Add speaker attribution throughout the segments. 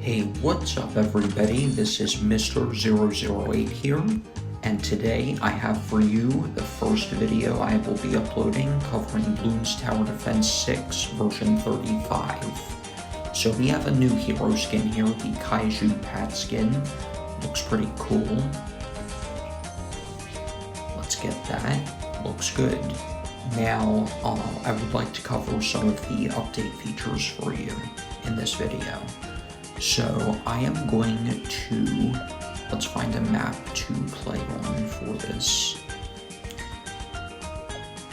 Speaker 1: Hey, what's up everybody? This is Mr. 008 here, and today I have for you the first video I will be uploading covering Bloons Tower Defense 6 version 35. So we have a new hero skin here, the Kaiju Pat skin. Looks pretty cool. Let's get that. Looks good. Now, I would like to cover some of the update features for you in this video. So I am going to, let's find a map to play on for this.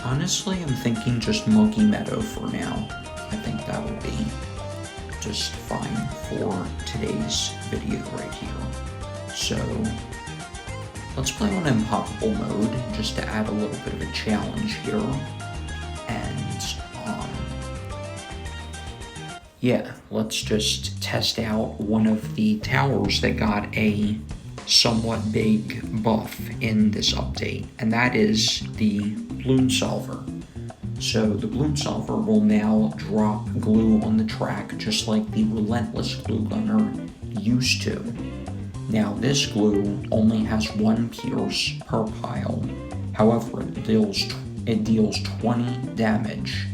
Speaker 1: Honestly, I'm thinking just Monkey Meadow for now. I think that will be just fine for today's video right here. So let's play on impossible mode just to add a little bit of a challenge here. And yeah, let's just test out one of the towers that got a somewhat big buff in this update, and that is the Bloon Solver. So the Bloon Solver will now drop glue on the track just like the Relentless Glue Gunner used to. Now this glue only has 1 pierce per pile, however it deals 20 damage.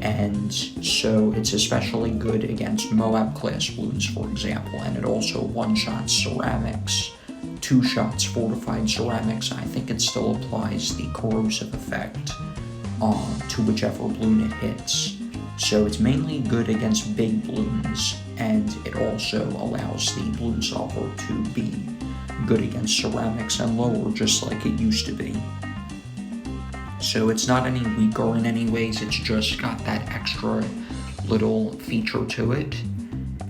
Speaker 1: And so it's especially good against Moab class Bloons, for example, and it also one-shots ceramics, 2-shots fortified ceramics, and I think it still applies the corrosive effect to whichever Bloon it hits. So it's mainly good against big Bloons, and it also allows the Bloon Solver to be good against ceramics and lower, just like it used to be. So it's not any weaker in any ways, it's just got that extra little feature to it.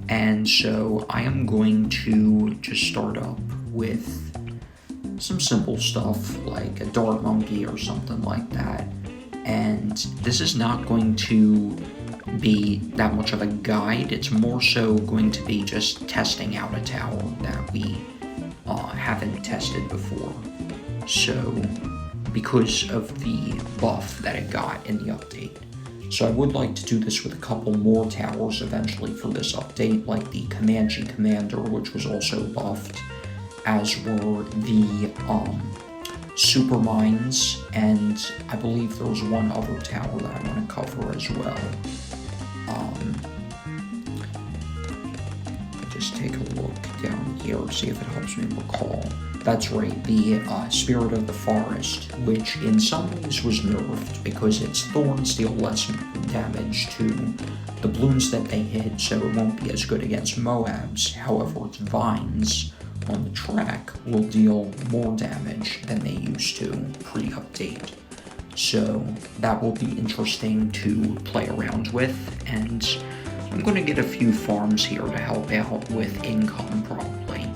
Speaker 1: And so I am going to just start up with some simple stuff like a dart monkey or something like that. And this is not going to be that much of a guide, it's more so going to be just testing out a tower that we haven't tested before. So because of the buff that it got in the update. So I would like to do this with a couple more towers eventually for this update, like the Comanche Commander, which was also buffed, as were the Super Mines, and I believe there was one other tower that I want to cover as well. Just take a look down here, see if it helps me recall. That's right, the Spirit of the Forest, which in some ways was nerfed because its thorns deal less damage to the Bloons that they hit, so it won't be as good against Moabs. However, its vines on the track will deal more damage than they used to pre-update. So that will be interesting to play around with, and I'm going to get a few farms here to help out with income probably.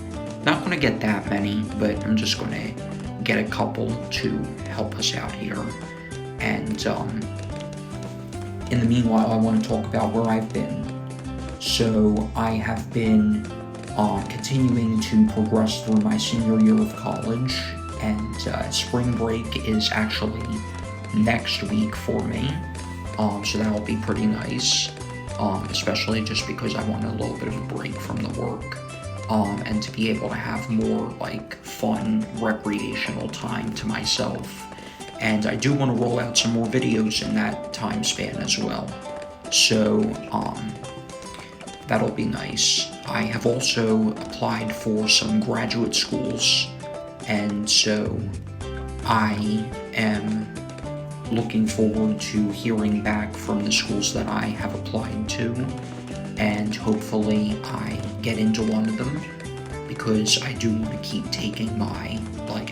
Speaker 1: Not going to get that many, but I'm just going to get a couple to help us out here. And in the meanwhile, I want to talk about where I've been. So I have been continuing to progress through my senior year of college, and spring break is actually next week for me. So that'll be pretty nice, especially just because I want a little bit of a break from the work. And to be able to have more like fun recreational time to myself. And I do want to roll out some more videos in that time span as well. So that'll be nice. I have also applied for some graduate schools, and so I am looking forward to hearing back from the schools that I have applied to. And hopefully I get into one of them, because I do want to keep taking my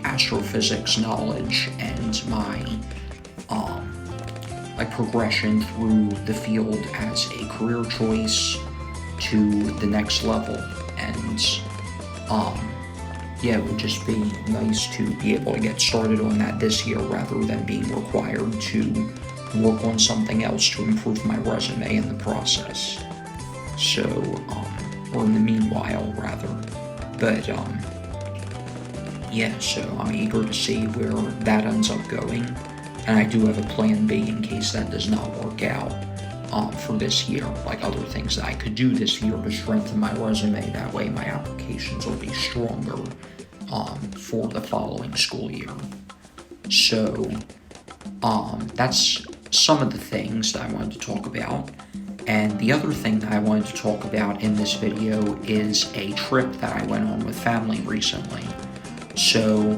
Speaker 1: astrophysics knowledge and my progression through the field as a career choice to the next level. And yeah, it would just be nice to be able to get started on that this year rather than being required to work on something else to improve my resume in the process. So, or in the meanwhile, rather. But, yeah, so I'm eager to see where that ends up going. And I do have a plan B in case that does not work out. for this year, like other things that I could do this year to strengthen my resume. That way my applications will be stronger for the following school year. So that's some of the things that I wanted to talk about. And the other thing that I wanted to talk about in this video is a trip that I went on with family recently. So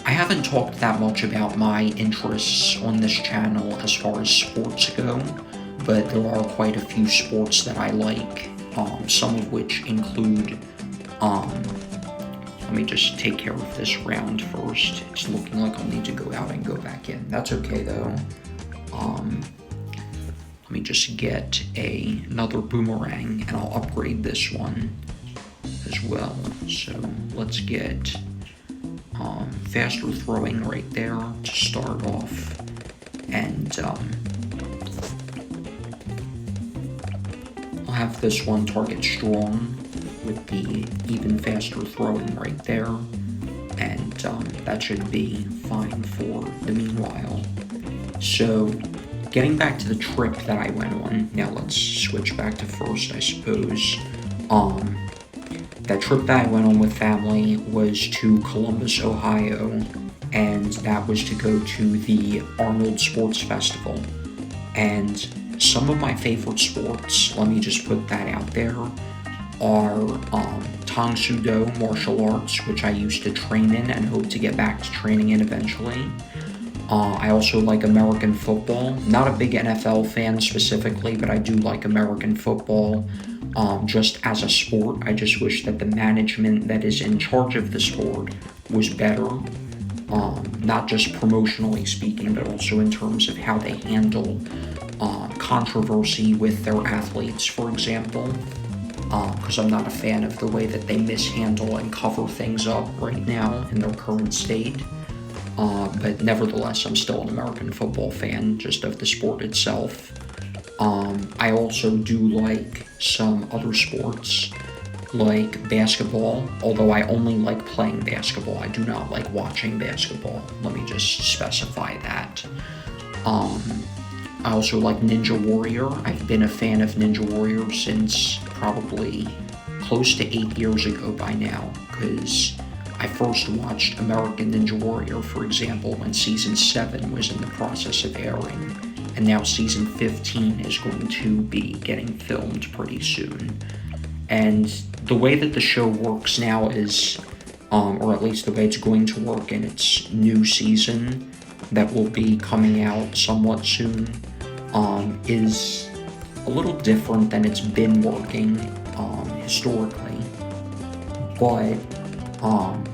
Speaker 1: I haven't talked that much about my interests on this channel as far as sports go, but there are quite a few sports that I like, some of which include, let me just take care of this round first. It's looking like I'll need to go out and go back in. That's okay though. Let me just get another boomerang and I'll upgrade this one as well. So let's get faster throwing right there to start off, and I'll have this one target strong with the even faster throwing right there, and that should be fine for the meanwhile. So getting back to the trip that I went on, now let's switch back to first, I suppose. That trip that I went on with family was to Columbus, Ohio, and that was to go to the Arnold Sports Festival. And some of my favorite sports, let me just put that out there, are Tang Soo Do martial arts, which I used to train in and hope to get back to training in eventually. I also like American football. Not a big NFL fan specifically, but I do like American football. Just as a sport, I just wish that the management that is in charge of the sport was better, not just promotionally speaking, but also in terms of how they handle controversy with their athletes, for example, because I'm not a fan of the way that they mishandle and cover things up right now in their current state. But nevertheless, I'm still an American football fan, just of the sport itself. I also do like some other sports, like basketball, although I only like playing basketball. I do not like watching basketball. Let me just specify that. I also like Ninja Warrior. I've been a fan of Ninja Warrior since probably close to 8 years ago by now, because I first watched American Ninja Warrior, for example, when Season 7 was in the process of airing, and now Season 15 is going to be getting filmed pretty soon. And the way that the show works now is, or at least the way it's going to work in its new season that will be coming out somewhat soon, is a little different than it's been working historically. But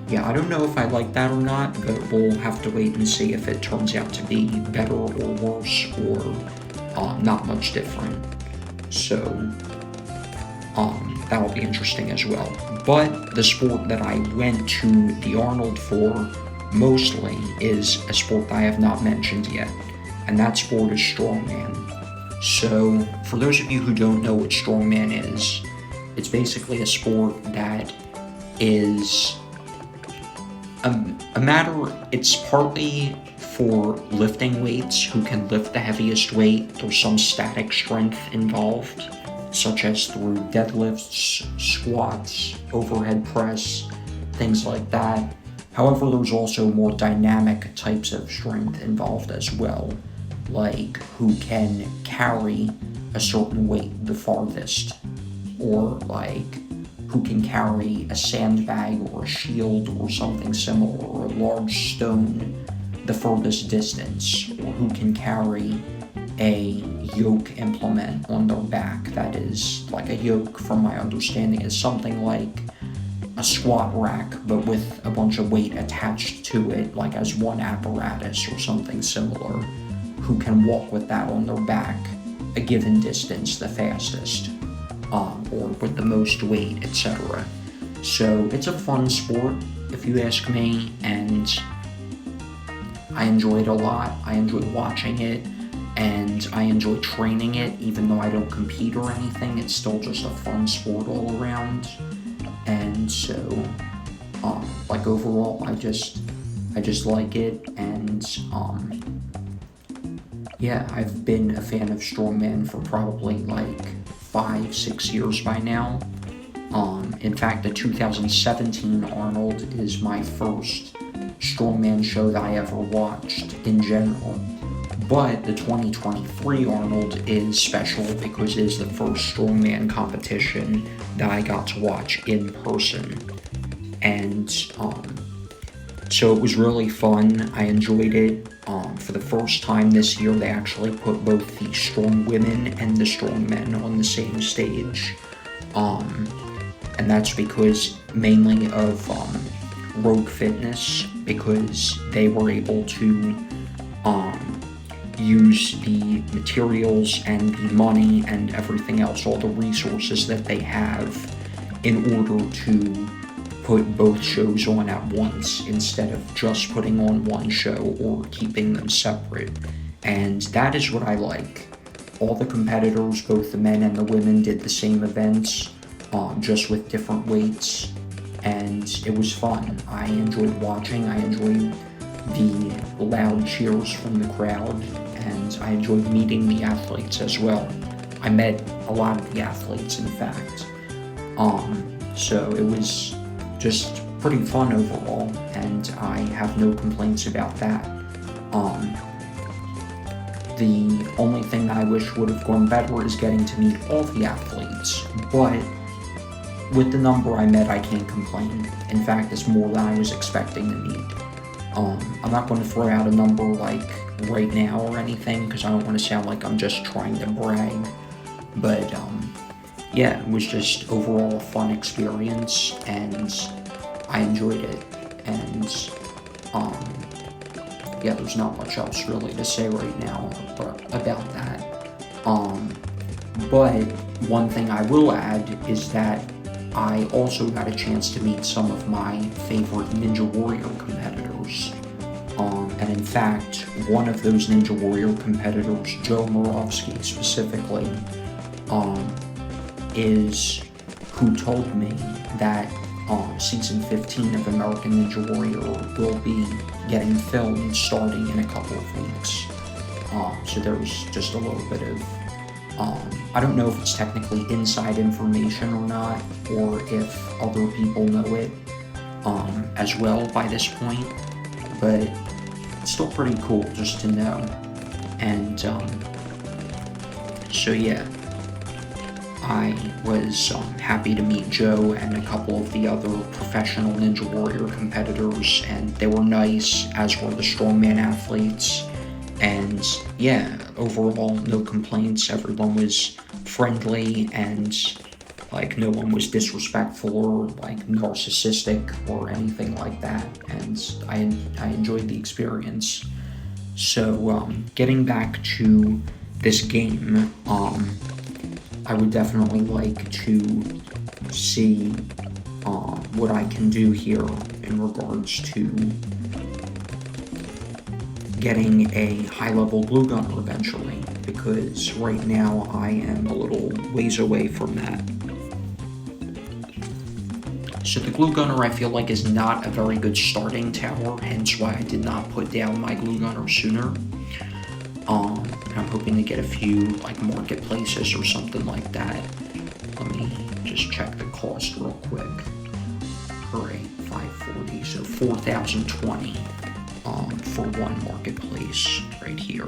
Speaker 1: yeah, I don't know if I like that or not, but we'll have to wait and see if it turns out to be better or worse, or not much different. So that'll be interesting as well. But the sport that I went to the Arnold for mostly is a sport that I have not mentioned yet, and that sport is strongman. So for those of you who don't know what strongman is, it's basically a sport that is a matter, it's partly for lifting weights, who can lift the heaviest weight. There's some static strength involved, such as through deadlifts, squats, overhead press, things like that. However, there's also more dynamic types of strength involved as well, like who can carry a certain weight the farthest, or like who can carry a sandbag or a shield or something similar, or a large stone the furthest distance, or who can carry a yoke implement on their back. That is, like a yoke, from my understanding, is something like a squat rack, but with a bunch of weight attached to it, like as one apparatus or something similar, who can walk with that on their back a given distance the fastest, or with the most weight, etc. So it's a fun sport, if you ask me, and I enjoy it a lot. I enjoy watching it, and I enjoy training it. Even though I don't compete or anything, it's still just a fun sport all around. And so, like overall, I just like it, and yeah, I've been a fan of strongman for probably like 5-6 years by now. In fact, the 2017 Arnold is my first strongman show that I ever watched in general. But the 2023 Arnold is special because it is the first strongman competition that I got to watch in person. And so it was really fun. I enjoyed it. For the first time this year, they actually put both the strong women and the strong men on the same stage. And that's because mainly of Rogue Fitness, because they were able to use the materials and the money and everything else, all the resources that they have, in order to put both shows on at once instead of just putting on one show or keeping them separate. And that is what I like. All the competitors, both the men and the women, did the same events, just with different weights, and it was fun. I enjoyed watching. I enjoyed the loud cheers from the crowd, and I enjoyed meeting the athletes as well. I met a lot of the athletes, in fact. So it was just pretty fun overall, and I have no complaints about that. The only thing I wish would have gone better is getting to meet all the athletes, but with the number I met, I can't complain. In fact, it's more than I was expecting to meet. I'm not going to throw out a number like right now or anything, because I don't want to sound like I'm just trying to brag, but yeah, it was just overall a fun experience, and I enjoyed it, and yeah, there's not much else really to say right now about that. But one thing I will add is that I also got a chance to meet some of my favorite Ninja Warrior competitors. And in fact, one of those Ninja Warrior competitors, Joe Moravsky specifically, is who told me that season 15 of American Ninja Warrior will be getting filmed starting in a couple of weeks. So there's just a little bit of, I don't know if it's technically inside information or not, or if other people know it as well by this point, but it's still pretty cool just to know. And so yeah, I was happy to meet Joe and a couple of the other professional Ninja Warrior competitors, and they were nice, as were the strongman athletes. And yeah, overall, no complaints. Everyone was friendly, and like no one was disrespectful or like narcissistic or anything like that. And I enjoyed the experience. So getting back to this game, I would definitely like to see what I can do here in regards to getting a high-level glue gunner eventually, because right now I am a little ways away from that. So the glue gunner, I feel like, is not a very good starting tower, hence why I did not put down my glue gunner sooner. I'm hoping to get a few like marketplaces or something like that. Let me just check the cost real quick. Alright, 540, so 4,020 for one marketplace right here.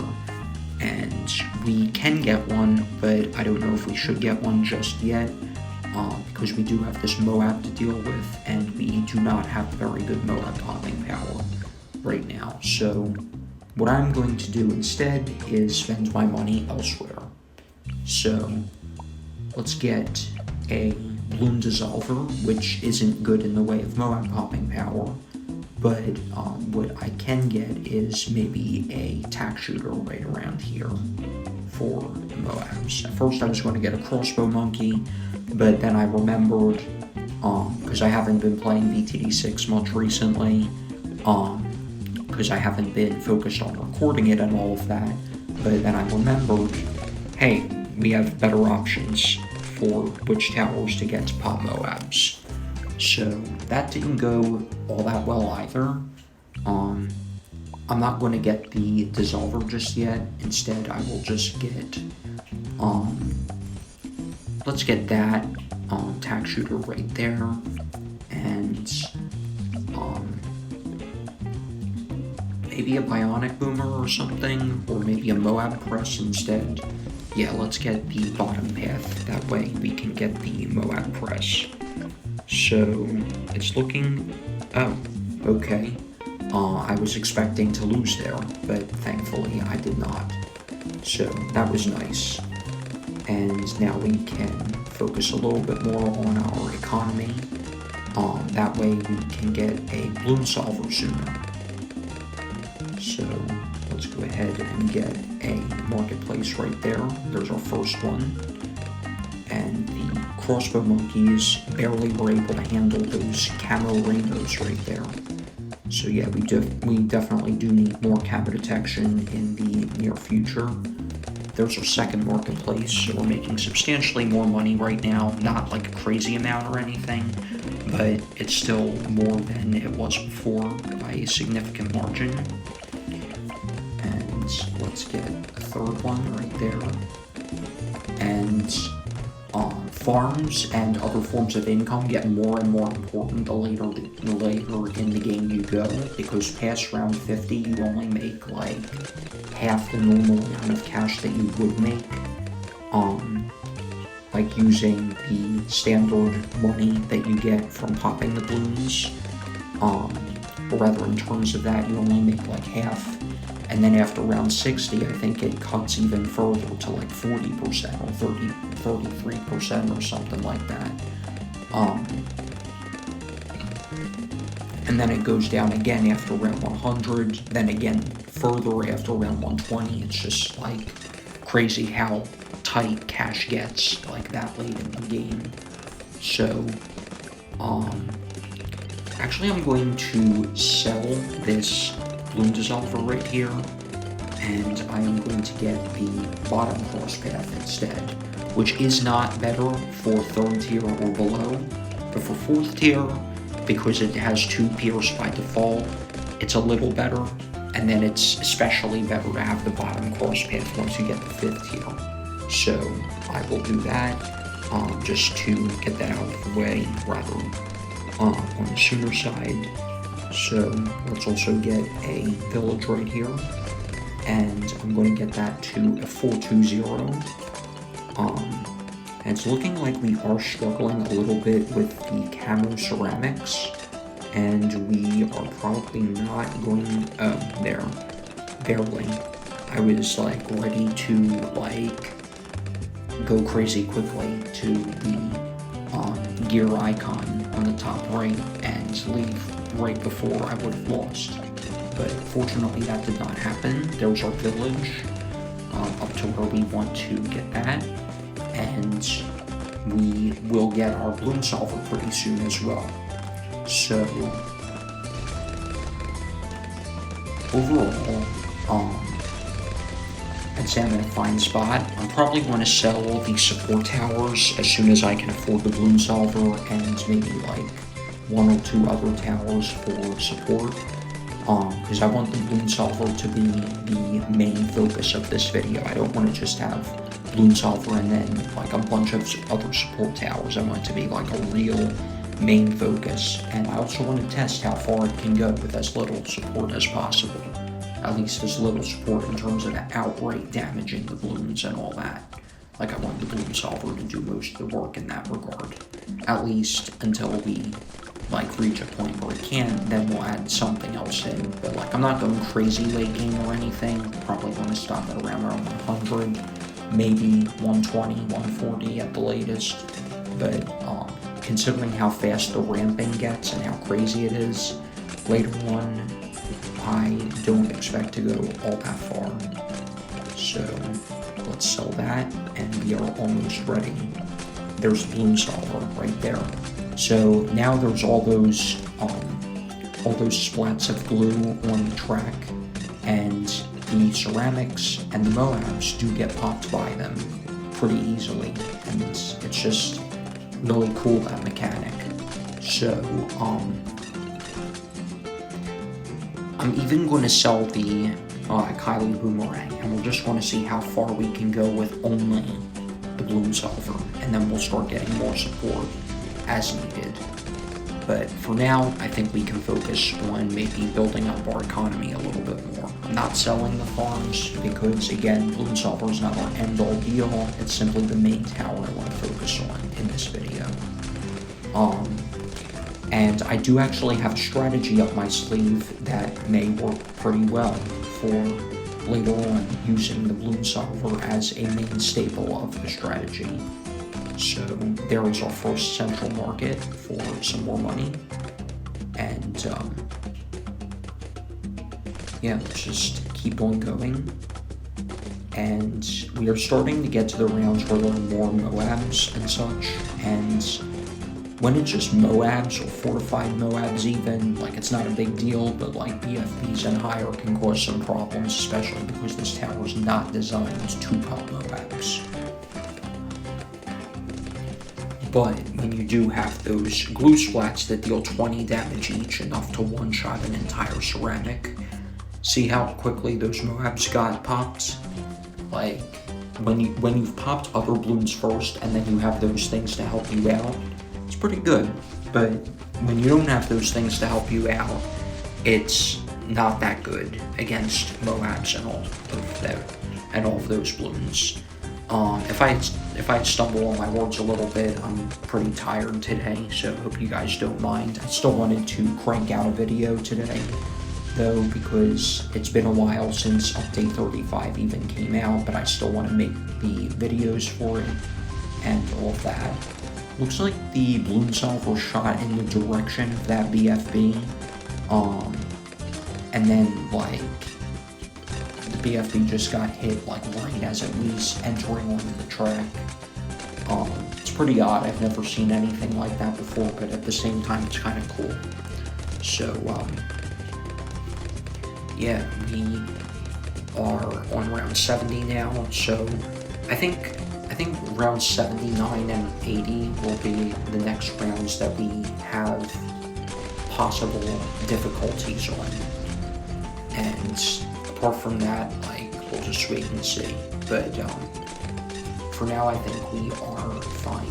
Speaker 1: And we can get one, but I don't know if we should get one just yet, because we do have this Moab to deal with, and we do not have very good Moab popping power right now. So what I'm going to do instead is spend my money elsewhere. So let's get a Bloon Solver, which isn't good in the way of Moab popping power, but what I can get is maybe a tack shooter right around here for the Moabs. At first I was going to get a crossbow monkey, but then I remembered, because I haven't been playing BTD6 much recently, because I haven't been focused on recording it and all of that, but then I remembered, hey, we have better options for which towers to get to pop Moabs. So that didn't go all that well either. I'm not going to get the dissolver just yet. Instead, I will just get, let's get that tack shooter right there, and maybe a bionic boomer or something, or maybe a Moab press instead. Yeah, let's get the bottom path. That way we can get the Moab press. So it's looking, oh, okay. I was expecting to lose there, but thankfully I did not. So that was nice. And now we can focus a little bit more on our economy. That way we can get a Bloon Solver sooner. So let's go ahead and get a marketplace right there. There's our first one. And the crossbow monkeys barely were able to handle those camo rainbows right there. So yeah, we definitely do need more camo detection in the near future. There's our second marketplace, so we're making substantially more money right now. Not like a crazy amount or anything, but it's still more than it was before by a significant margin. And let's get a third one right there. And farms and other forms of income get more and more important the later in the game you go, because past round 50 you only make like half the normal amount of cash that you would make, like using the standard money that you get from popping the balloons, or rather in terms of that you only make like half. And then after round 60, I think it cuts even further to like 40% or 33% or something like that. And then it goes down again after round 100, then again further after round 120. It's just like crazy how tight cash gets like that late in the game. So, actually I'm going to sell this Bloon Dissolver right here, and I am going to get the bottom cross path instead, which is not better for 3rd tier or below, but for 4th tier, because it has 2 pierce by default, it's a little better, and then it's especially better to have the bottom cross path once you get the 5th tier. So I will do that, just to get that out of the way, rather on the sooner side. So let's also get a village right here, and I'm going to get that to a 420. And it's looking like we are struggling a little bit with the camo ceramics, and we are probably not going, there, barely. I was like ready to like go crazy quickly to the gear icon on the top right and leave right before I would have lost. But fortunately that did not happen. There's our village, up to where we want to get that, and we will get our Bloon Solver pretty soon as well. So overall, I'd say I'm in a fine spot. I'm probably going to sell all these support towers as soon as I can afford the Bloon Solver, and maybe like 1 or 2 other towers for support, because I want the Bloon Solver to be the main focus of this video. I don't want to just have Bloon Solver and then like a bunch of other support towers. I want it to be like a real main focus, and I also want to test how far it can go with as little support as possible. At least as little support in terms of outright damaging the balloons and all that. Like, I want the Bloon Solver to do most of the work in that regard. At least until we like reach a point where it can, then we'll add something else in. But like, I'm not going crazy late game or anything. Probably going to stop at around 100, maybe 120, 140 at the latest. But considering how fast the ramping gets and how crazy it is later on, I don't expect to go all that far. So let's sell that, and we are almost ready. There's Bloon Solver right there. So now there's all those splats of glue on the track, and the ceramics and the Moabs do get popped by them pretty easily, and it's just really cool, that mechanic. So I'm even going to sell the Kylie Boomerang, and we're just going to see how far we can go with only the Bloon Solver, and then we'll start getting more support as needed. But for now, I think we can focus on maybe building up our economy a little bit more. I'm not selling the farms because, again, Bloon Solver is not our end-all be-all. It's simply the main tower I want to focus on in this video. And I do actually have a strategy up my sleeve that may work pretty well for later on using the Bloon Solver as a main staple of the strategy. So there is our first central market for some more money. And yeah, let's just keep on going. And we are starting to get to the rounds where there are more Moabs and such. And when it's just Moabs or fortified Moabs even, like, it's not a big deal, but like BFBs and higher can cause some problems, especially because this tower is not designed to pop Moabs. But when you do have those glue splats that deal 20 damage each, enough to one-shot an entire ceramic, see how quickly those Moabs got popped? Like, when you've popped other Bloons first and then you have those things to help you out, it's pretty good. But when you don't have those things to help you out, it's not that good against Moabs and all of those Bloons. If I stumble on my words a little bit, I'm pretty tired today, so hope you guys don't mind. I still wanted to crank out a video today, though, because it's been a while since update 35 even came out, but I still want to make the videos for it and all of that. Looks like the Bloon Solver shot in the direction of that BFB, and then, like, the BFB just got hit, like, right as it was entering onto the track. It's pretty odd. I've never seen anything like that before, but at the same time, it's kind of cool. So, yeah, we are on round 70 now, so I think round 79 and 80 will be the next rounds that we have possible difficulties on. And apart from that, like, we'll just wait and see. But for now, I think we are fine.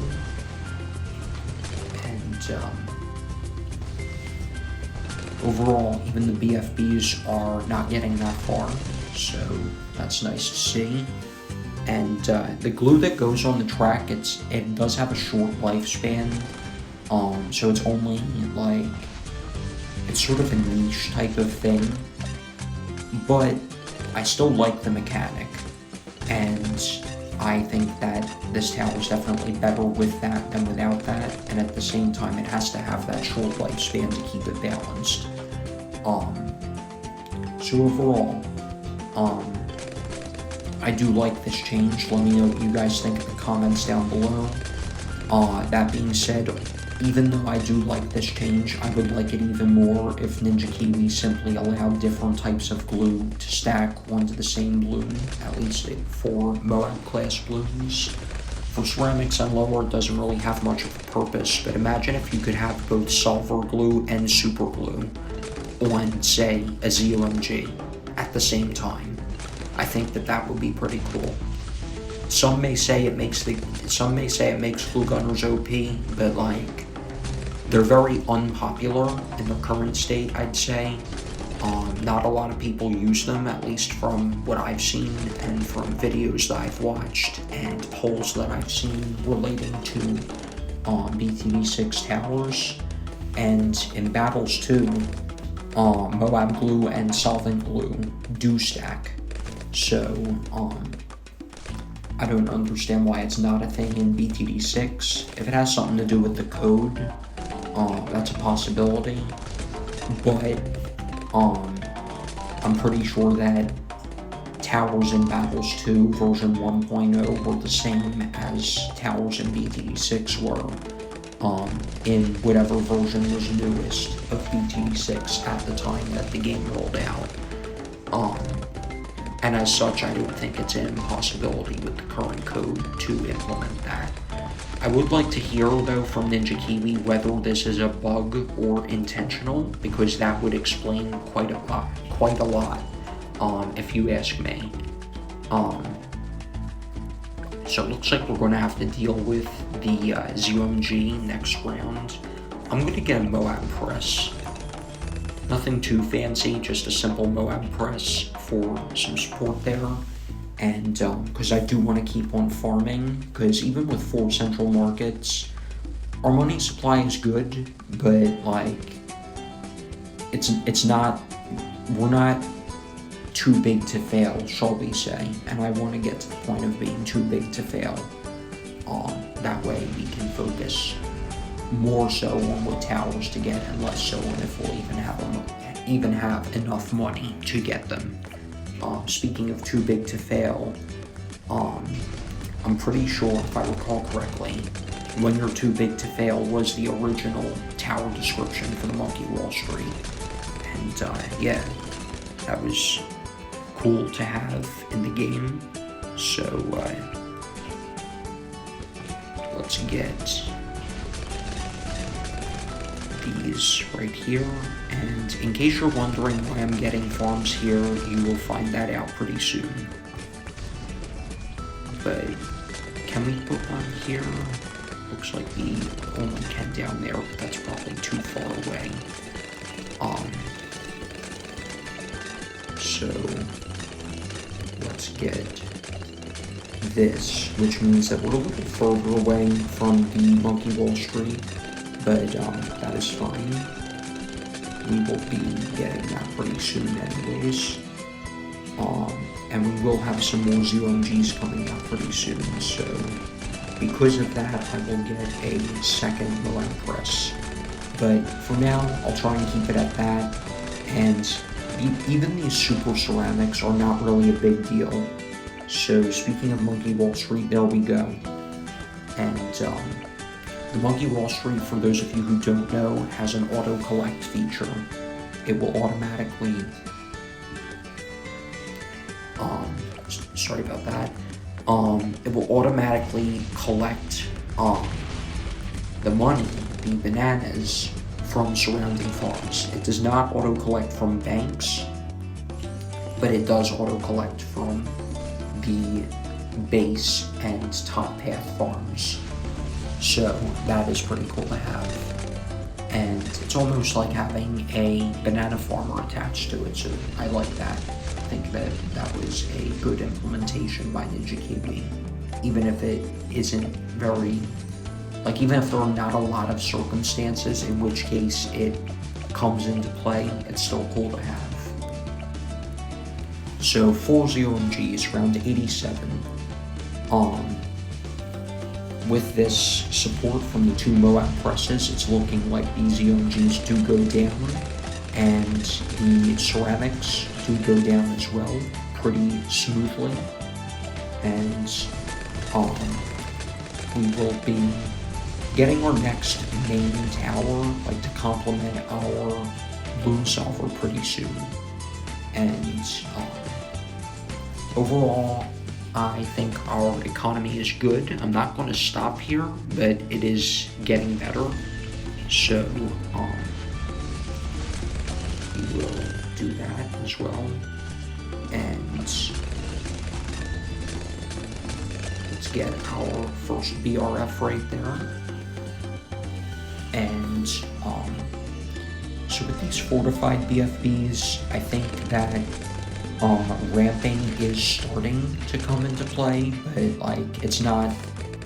Speaker 1: And overall, even the BFBs are not getting that far, so that's nice to see. And the glue that goes on the track, it does have a short lifespan, so it's only, like, it's sort of a niche type of thing, but I still like the mechanic, and I think that this tower is definitely better with that than without that, and at the same time it has to have that short lifespan to keep it balanced. So overall, I do like this change. Let me know what you guys think in the comments down below. That being said, even though I do like this change, I would like it even more if Ninja Kiwi simply allowed different types of glue to stack onto the same Bloon, at least for Moab class Bloons. For ceramics and lower, it doesn't really have much of a purpose, but imagine if you could have both Solver glue and Super glue on, say, a ZOMG at the same time. I think that would be pretty cool. Some may say it makes glue gunners OP, but, like, they're very unpopular in their current state, I'd say. Not a lot of people use them, at least from what I've seen and from videos that I've watched and polls that I've seen relating to BTD6 towers. And in battles too, Moab glue and solvent glue do stack. So, I don't understand why it's not a thing in BTD6. If it has something to do with the code, that's a possibility. But, I'm pretty sure that towers in Battles 2 version 1.0 were the same as towers in BTD6 were, in whatever version was newest of BTD6 at the time that the game rolled out. And as such, I don't think it's an impossibility with the current code to implement that. I would like to hear, though, from Ninja Kiwi whether this is a bug or intentional, because that would explain quite a lot, if you ask me. So it looks like we're going to have to deal with the ZOMG next round. I'm going to get a Moab press. Nothing too fancy, just a simple Moab press for some support there. And because I do want to keep on farming, because even with 4 central markets, our money supply is good, but like, it's not, we're not too big to fail, shall we say, and I want to get to the point of being too big to fail. That way we can focus more so on what towers to get and less so on if we'll even have enough money to get them. Speaking of too big to fail, I'm pretty sure, if I recall correctly, when you're too big to fail was the original tower description for the Monkey Wall Street. And yeah, that was cool to have in the game. So let's get these right here, and in case you're wondering why I'm getting farms here, you will find that out pretty soon. But can we put one here? Looks like we only can down there, but that's probably too far away. So let's get this, which means that we're a little further away from the Monkey Wall Street, but that is fine. We will be getting that pretty soon anyways. And we will have some more ZOMGs coming out pretty soon, so because of that, I will get a second Moab press. But for now, I'll try and keep it at that, and even these super ceramics are not really a big deal. So speaking of Monkey Wall Street, there we go. And the Monkey Wall Street, for those of you who don't know, has an auto-collect feature. It will automatically, sorry about that, it will automatically collect the money, the bananas, from surrounding farms. It does not auto-collect from banks, but it does auto-collect from the base and top path farms. So that is pretty cool to have. And it's almost like having a banana farmer attached to it, so I like that. I think that that was a good implementation by Ninja Kiwi. Even if it isn't very, like even if there are not a lot of circumstances in which case it comes into play, it's still cool to have. So 4 ZOMGs, round 87. With this support from the 2 Moab presses, it's looking like these ZOMGs do go down, and the ceramics do go down as well, pretty smoothly. And we will be getting our next main tower, like to complement our Bloon Solver pretty soon. And overall, I think our economy is good. I'm not going to stop here, but it is getting better. So we will do that as well. And let's get our first BRF right there. And so with these fortified BFBs, I think that ramping is starting to come into play, but like it's not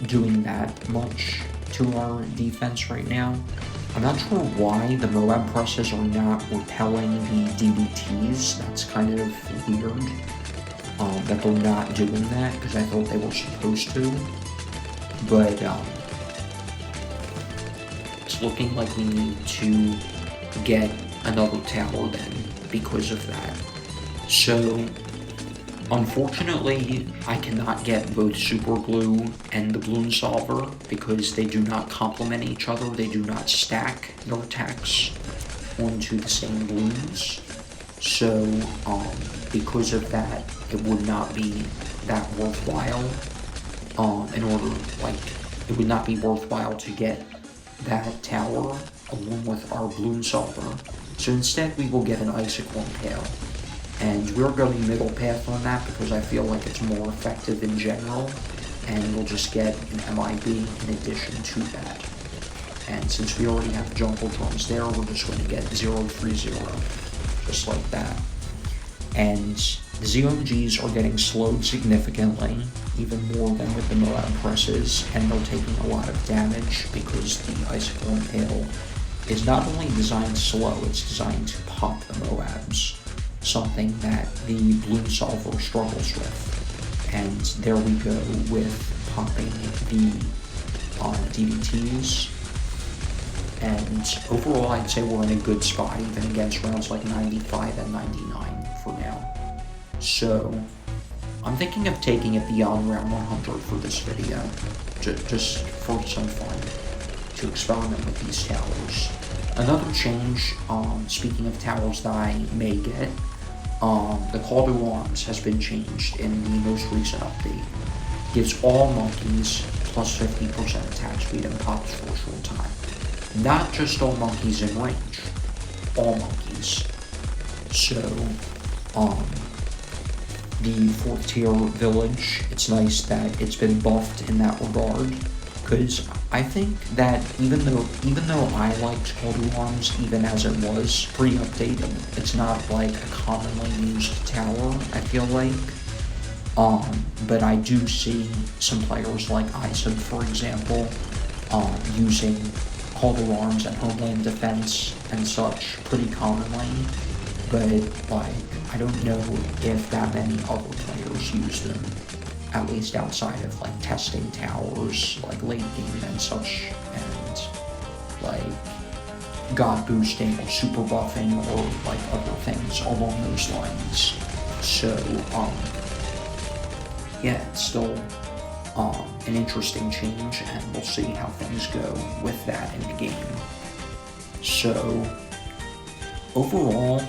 Speaker 1: doing that much to our defense right now. I'm not sure why the Moab presses are not repelling the DBTs. That's kind of weird that they're not doing that, because I thought they were supposed to. But it's looking like we need to get another tower then because of that. So, unfortunately, I cannot get both Super Glue and the Bloon Solver because they do not complement each other. They do not stack their attacks onto the same balloons. So, because of that, it would not be that worthwhile in order, like, it would not be worthwhile to get that tower along with our Bloon Solver. So instead we will get an Icicle Impale. And we're going middle path on that because I feel like it's more effective in general. And we'll just get an MIB in addition to that. And since we already have Jungle Drums there, we're just going to get 0-3-0. Just like that. And the ZOMGs are getting slowed significantly, even more than with the Moab presses, and they're taking a lot of damage because the Icicle Impale is not only designed slow, it's designed to pop the Moabs, something that the Bloon Solver struggles with. And there we go with popping the DDTs. And overall, I'd say we're in a good spot, even against rounds like 95 and 99 for now. So, I'm thinking of taking it beyond round 100 for this video, just for some fun, to experiment with these towers. Another change, speaking of towers that I may get, the call to arms has been changed in the most recent update. Gives all monkeys plus 50% attack speed and pops for a short time. Not just all monkeys in range, all monkeys. So, the 4th tier village, it's nice that it's been buffed in that regard, because I think that even though I liked Call to Arms even as it was pre-update, it's not like a commonly used tower, I feel like. But I do see some players like Isaac, for example, using Call to Arms and Homeland Defense and such pretty commonly, but like, I don't know if that many other players use them, at least outside of like testing towers, like late game and such, and like god boosting or super buffing or like other things along those lines. So, yeah, it's still an interesting change, and we'll see how things go with that in the game. So, overall,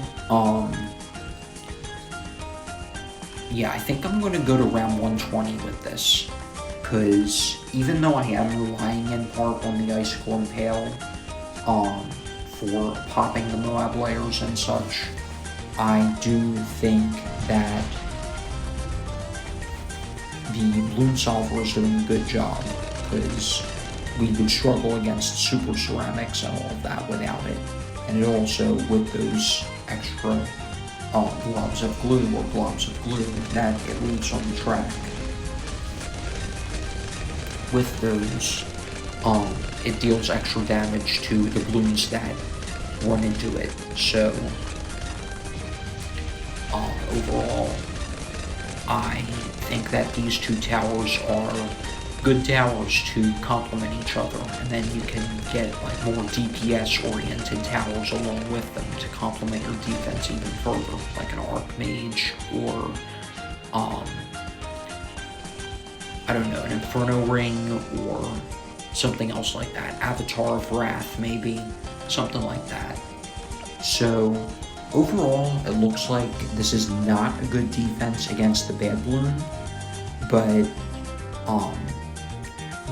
Speaker 1: yeah, I think I'm going to go to round 120 with this, because even though I am relying in part on the Icicle Impale for popping the Moab layers and such, I do think that the Bloon Solver is doing a good job, because we would struggle against Super Ceramics and all of that without it. And it also, with those extra blobs of glue that it leaves on the track. With those, it deals extra damage to the Bloons that run into it. So, overall, I think that these two towers are good towers to complement each other, and then you can get like more DPS oriented towers along with them to complement your defense even further, like an Archmage or I don't know, an Inferno Ring or something else like that. Avatar of Wrath, maybe, something like that. So overall, it looks like this is not a good defense against the bad Bloon, but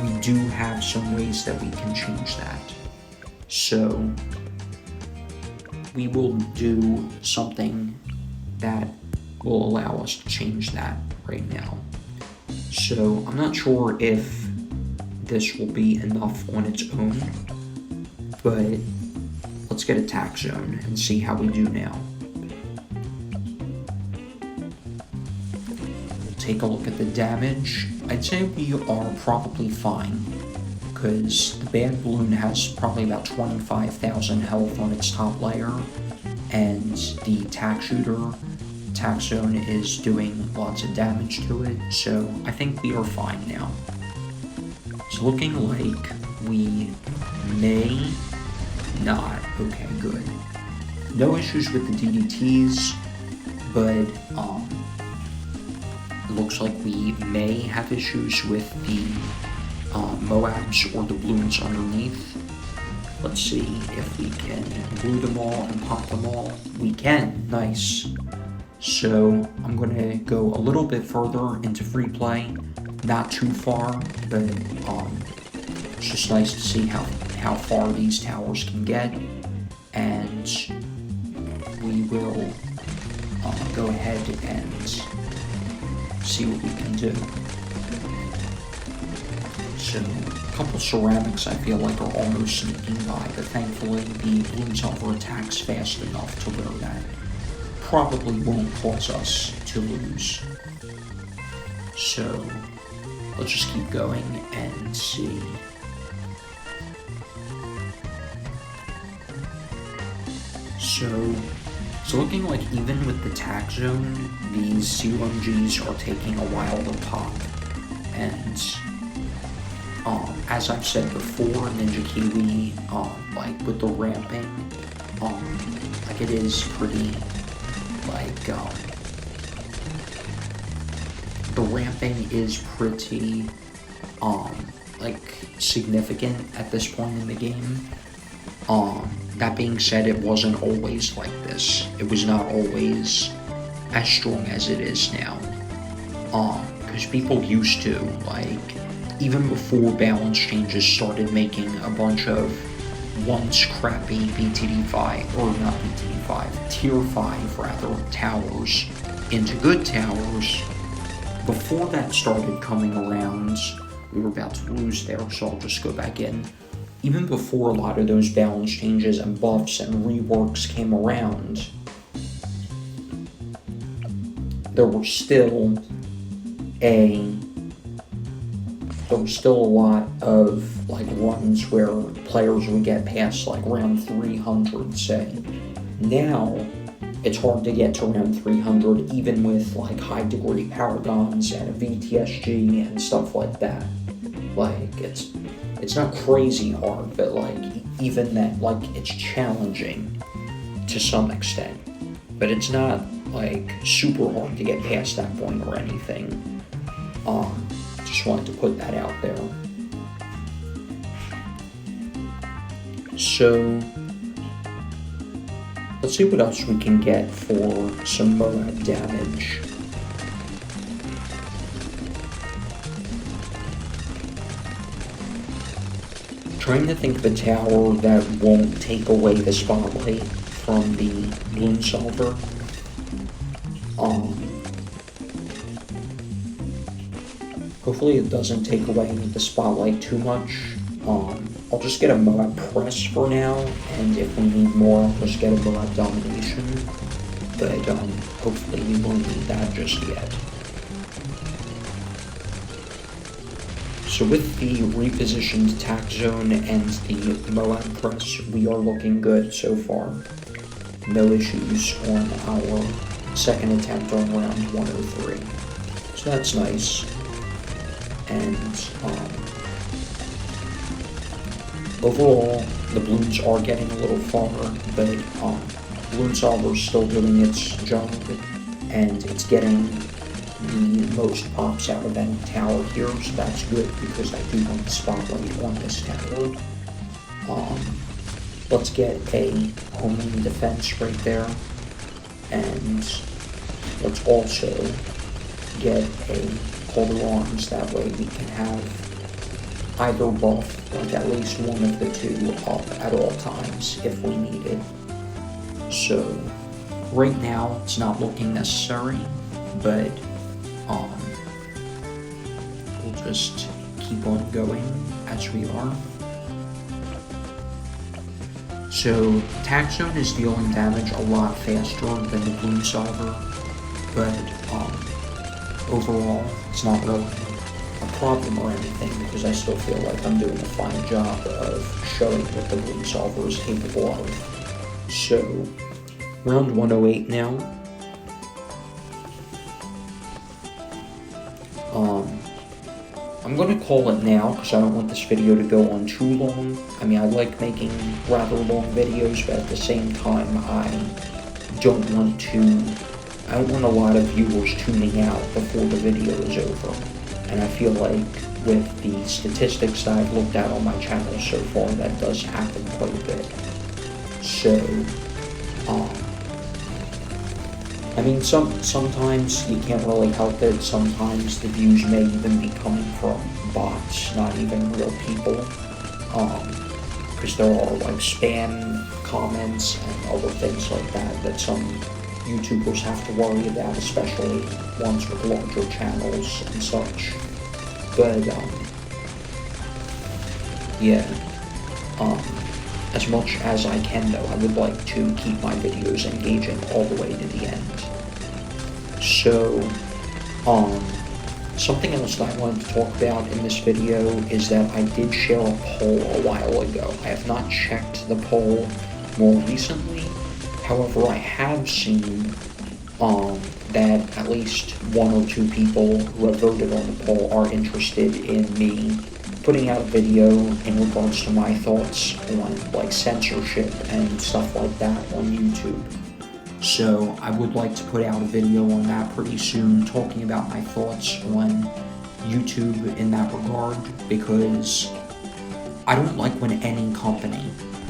Speaker 1: we do have some ways that we can change that. So we will do something that will allow us to change that right now. So I'm not sure if this will be enough on its own, but let's get Attack Zone and see how we do now. Take a look at the damage. I'd say we are probably fine, because the bad Bloon has probably about 25,000 health on its top layer, and the Attack Zone is doing lots of damage to it, so I think we are fine now. It's looking like we may not. Okay, good. No issues with the DDTs, but looks like we may have issues with the Moabs or the Bloons underneath. Let's see if we can glue them all and pop them all. We can, nice. So I'm gonna go a little bit further into free play, not too far, but It's just nice to see how far these towers can get, and we will go ahead and see what we can do. So, a couple ceramics I feel like are almost sneaking by, but thankfully the Bloon Solver attacks fast enough to where that probably won't cause us to lose. So, let's just keep going and see. So, it's looking like even with the tack zone, these CLMGs are taking a while to pop. And as I've said before, Ninja Kiwi, like with the ramping, like it is pretty, like, the ramping is pretty, like, significant at this point in the game. That being said, it wasn't always like this. It was not always as strong as it is now. Because people used to, like, even before balance changes started making a bunch of once crappy BTD5, or not BTD5, Tier 5 rather, towers into good towers. Before that started coming around, we were about to lose there, so I'll just go back in. Even before a lot of those balance changes and buffs and reworks came around, there were still a lot of like runs where players would get past like round 300, say. Now, it's hard to get to round 300 even with like high degree paragons and a VTSG and stuff like that. Like, it's not crazy hard, but like even that, like, it's challenging to some extent, but it's not like super hard to get past that point or anything. Just wanted to put that out there. So let's see what else we can get for some Moab damage. Trying to think of a tower that won't take away the spotlight from the Bloon Solver. Hopefully it doesn't take away the spotlight too much. I'll just get a Moab Press for now, and if we need more, I'll just get a Moab Domination. But hopefully we won't need that just yet. So with the repositioned tack zone and the Moab Press, we are looking good so far. No issues on our second attempt on round 103. So that's nice. And overall, the Bloons are getting a little far, but Bloon Solver is still doing its job, and it's getting the most pops out of any tower here, so that's good because I do want the spotlight on this tower. Let's get a homing defense right there, and let's also get a Holder Arms, that way we can have either buff, like at least one of the two, up at all times if we need it. So right now it's not looking necessary, but we'll just keep on going as we are. So tack zone is dealing damage a lot faster than the Bloon Solver, but overall it's not really a problem or anything because I still feel like I'm doing a fine job of showing what the Bloon Solver is capable of. So round 108 now. I'm going to call it now because I don't want this video to go on too long. I mean, I like making rather long videos, but at the same time, I don't want a lot of viewers tuning out before the video is over. And I feel like with the statistics that I've looked at on my channel so far, that does happen quite a bit. So, I mean, sometimes you can't really help it. Sometimes the views may even be coming from bots, not even real people. because there are like spam comments and other things like that some YouTubers have to worry about, especially ones with larger channels and such. But yeah, as much as I can though, I would like to keep my videos engaging all the way to the end. So, something else that I wanted to talk about in this video is that I did share a poll a while ago. I have not checked the poll more recently. However, I have seen that at least 1 or 2 people who have voted on the poll are interested in me putting out a video in regards to my thoughts on like censorship and stuff like that on YouTube. So I would like to put out a video on that pretty soon, talking about my thoughts on YouTube in that regard, because I don't like when any company,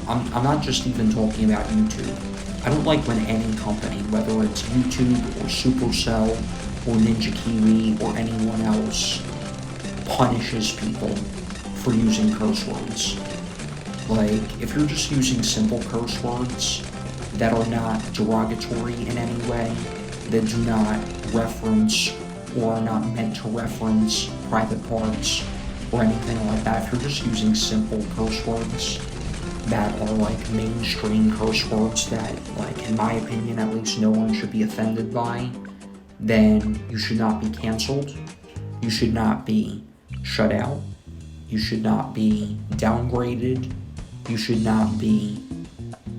Speaker 1: I'm not just even talking about YouTube, I don't like when any company, whether it's YouTube or Supercell or Ninja Kiwi or anyone else, punishes people for using curse words. Like, if you're just using simple curse words that are not derogatory in any way, that do not reference or are not meant to reference private parts or anything like that, if you're just using simple curse words that are like mainstream curse words that, like, in my opinion at least, no one should be offended by, then you should not be canceled, you should not be shut out, you should not be downgraded, you should not be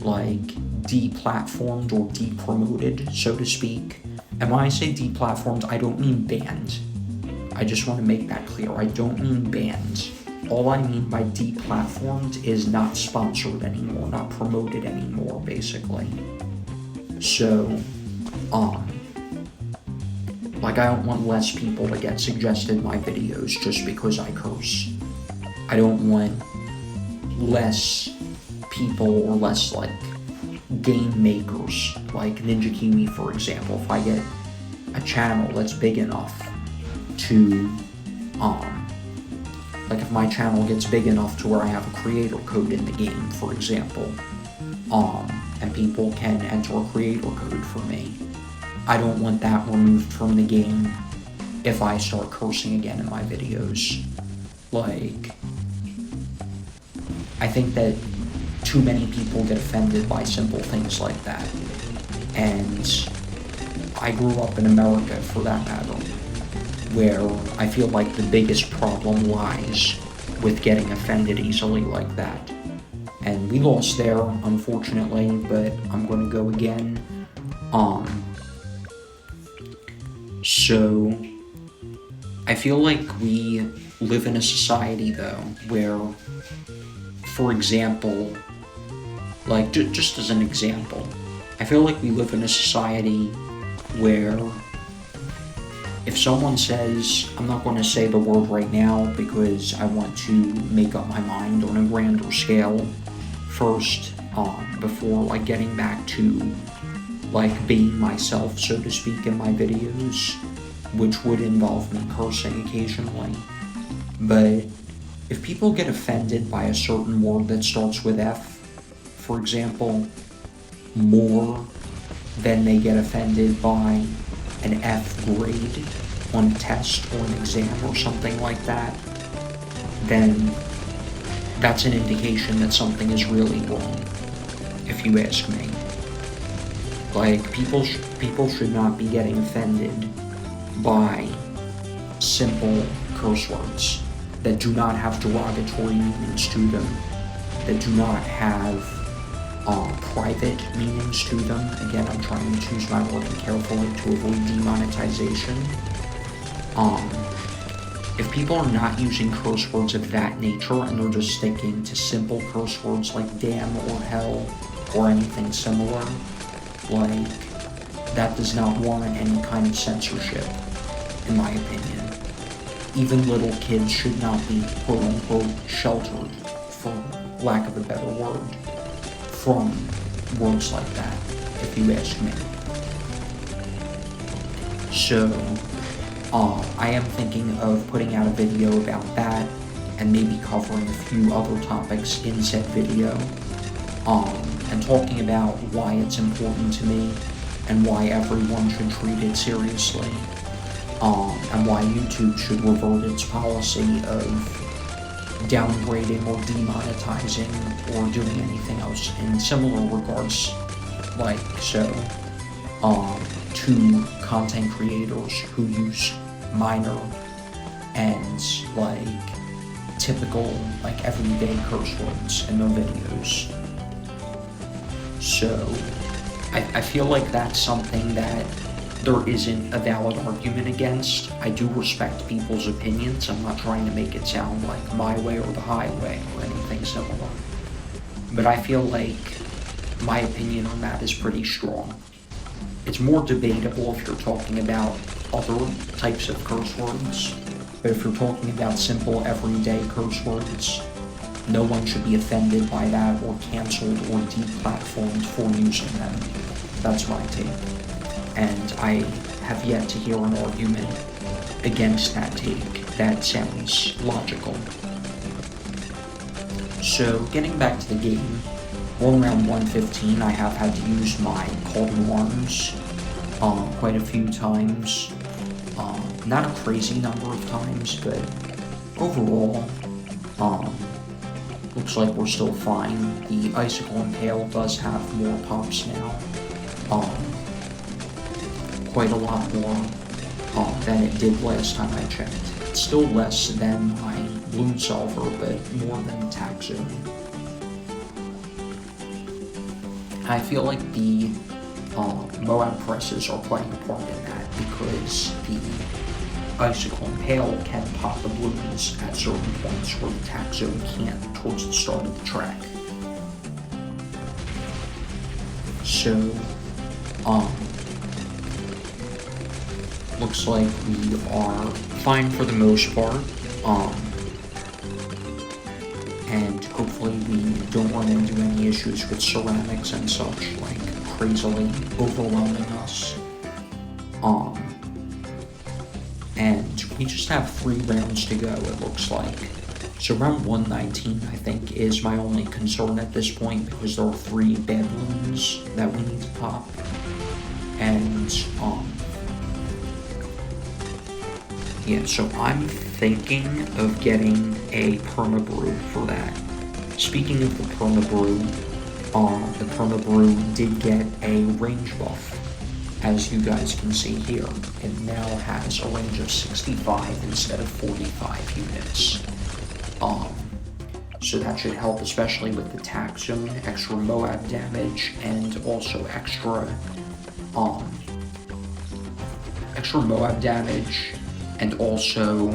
Speaker 1: like deplatformed or depromoted, so to speak. And when I say deplatformed, I don't mean banned. I just want to make that clear. I don't mean banned. All I mean by deplatformed is not sponsored anymore, not promoted anymore, basically. So, like, I don't want less people to get suggested my videos just because I curse. I don't want less people or less, like, game makers, like Ninja Kiwi, for example. If I get a channel that's big enough to, like, if my channel gets big enough to where I have a creator code in the game, for example, and people can enter a creator code for me, I don't want that removed from the game if I start cursing again in my videos. Like, I think that too many people get offended by simple things like that. And I grew up in America, for that matter, where I feel like the biggest problem lies with getting offended easily like that. And we lost there, unfortunately, but I'm gonna go again. So I feel like we live in a society, though, where, for example, like, just as an example, I feel like we live in a society where if someone says, I'm not going to say the word right now because I want to make up my mind on a grander scale first, before, like, getting back to, like, being myself, so to speak, in my videos, which would involve me cursing occasionally. But if people get offended by a certain word that starts with F, for example, more than they get offended by an F grade on a test or an exam or something like that, then that's an indication that something is really wrong, if you ask me. Like, people should not be getting offended by simple curse words that do not have derogatory meanings to them, that do not have private meanings to them. Again, I'm trying to choose my wording carefully to avoid demonetization. If people are not using curse words of that nature and they're just sticking to simple curse words like damn or hell or anything similar, like, that does not warrant any kind of censorship, in my opinion. Even little kids should not be, quote-unquote, sheltered, for lack of a better word, from words like that, if you ask me. So, I am thinking of putting out a video about that, and maybe covering a few other topics in said video, and talking about why it's important to me and why everyone should treat it seriously, and why YouTube should revert its policy of downgrading or demonetizing or doing anything else in similar regards, like so, to content creators who use minor and typical everyday curse words in their videos. So I feel like that's something that there isn't a valid argument against. I do respect people's opinions. I'm not trying to make it sound like my way or the highway or anything similar. But I feel like my opinion on that is pretty strong. It's more debatable if you're talking about other types of curse words, but if you're talking about simple everyday curse words, no one should be offended by that or canceled or deplatformed for using them. That's my take. And I have yet to hear an argument against that take that sounds logical. So getting back to the game, on round 115 I have had to use my called alarms quite a few times. Not a crazy number of times, but overall, looks like we're still fine. The Icicle Impale does have more pops now. Quite a lot more than it did last time I checked. It's still less than my Bloon Solver, but more than Tax Zone. I feel like the Moab presses are playing a part in that, because the Icicle Impale can pop the Bloons at certain points where the Tax Zone can't towards the start of the track. So, looks like we are fine for the most part, and hopefully we don't run into any issues with ceramics and such, crazily overwhelming us. And we just have 3 rounds to go, it looks like. So round 119, I think, is my only concern at this point, because there are 3 bad Bloons that we need to pop. And, yeah, so I'm thinking of getting a Perma-Brew for that. Speaking of the Perma-Brew, the Perma-Brew did get a range buff, as you guys can see here. It now has a range of 65 instead of 45 units. So that should help, especially with the Tax Zone, extra Moab damage, and also extra Moab damage, and also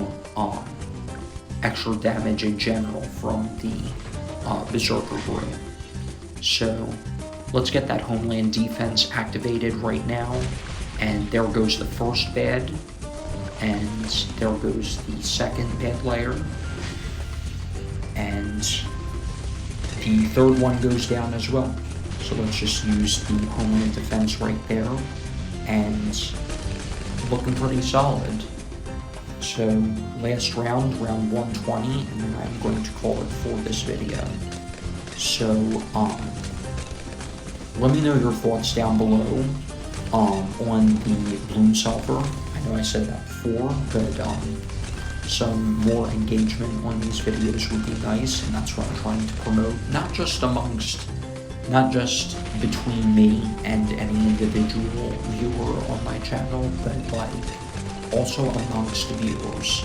Speaker 1: extra damage in general from the Berserker Brew. So let's get that Homeland defense activated right now, and there goes the first bed, and there goes the second bed layer, and the third one goes down as well. So let's just use the Homeland defense right there, and looking pretty solid. So last round, round 120, and then I'm going to call it for this video. So, let me know your thoughts down below on the Bloon Solver. I know I said that before, but some more engagement on these videos would be nice, and that's what I'm trying to promote. Not just between me and any individual viewer on my channel, but also amongst the viewers.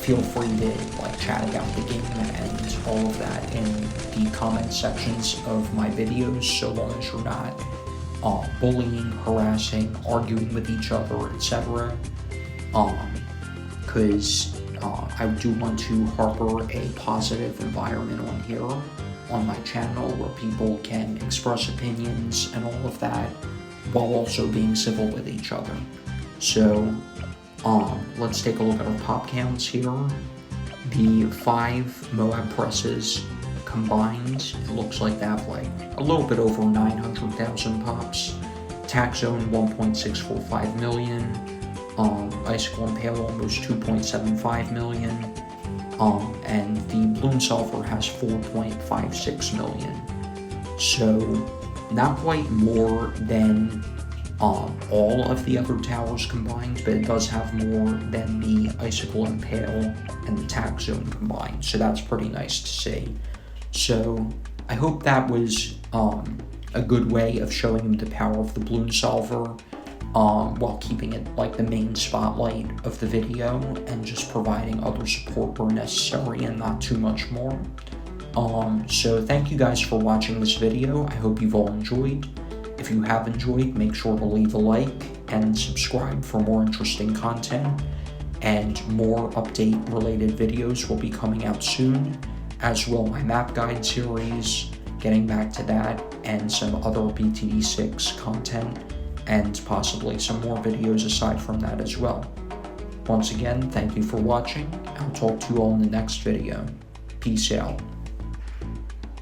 Speaker 1: Feel free to chat about the game and all of that in the comment sections of my videos, so long as you're not bullying, harassing, arguing with each other, etc. Because I do want to harbor a positive environment on here on my channel where people can express opinions and all of that while also being civil with each other. So let's take a look at our pop counts here. The 5 Moab presses combined, it looks like they have a little bit over 900,000 pops. Tax Zone 1.645 million. Icicle Impale almost 2.75 million. and the Bloon Solver has 4.56 million. So not quite more than all of the other towers combined, but it does have more than the Icicle Impale and the Tax Zone combined, so that's pretty nice to see. So I hope that was a good way of showing the power of the Bloon Solver while keeping it like the main spotlight of the video and just providing other support where necessary and not too much more. So thank you guys for watching this video. I hope you've all enjoyed. If you have enjoyed, make sure to leave a like and subscribe for more interesting content, and more update related videos will be coming out soon, as will my map guide series, getting back to that, and some other BTD6 content, and possibly some more videos aside from that as well. Once again, thank you for watching. I'll talk to you all in the next video. Peace out.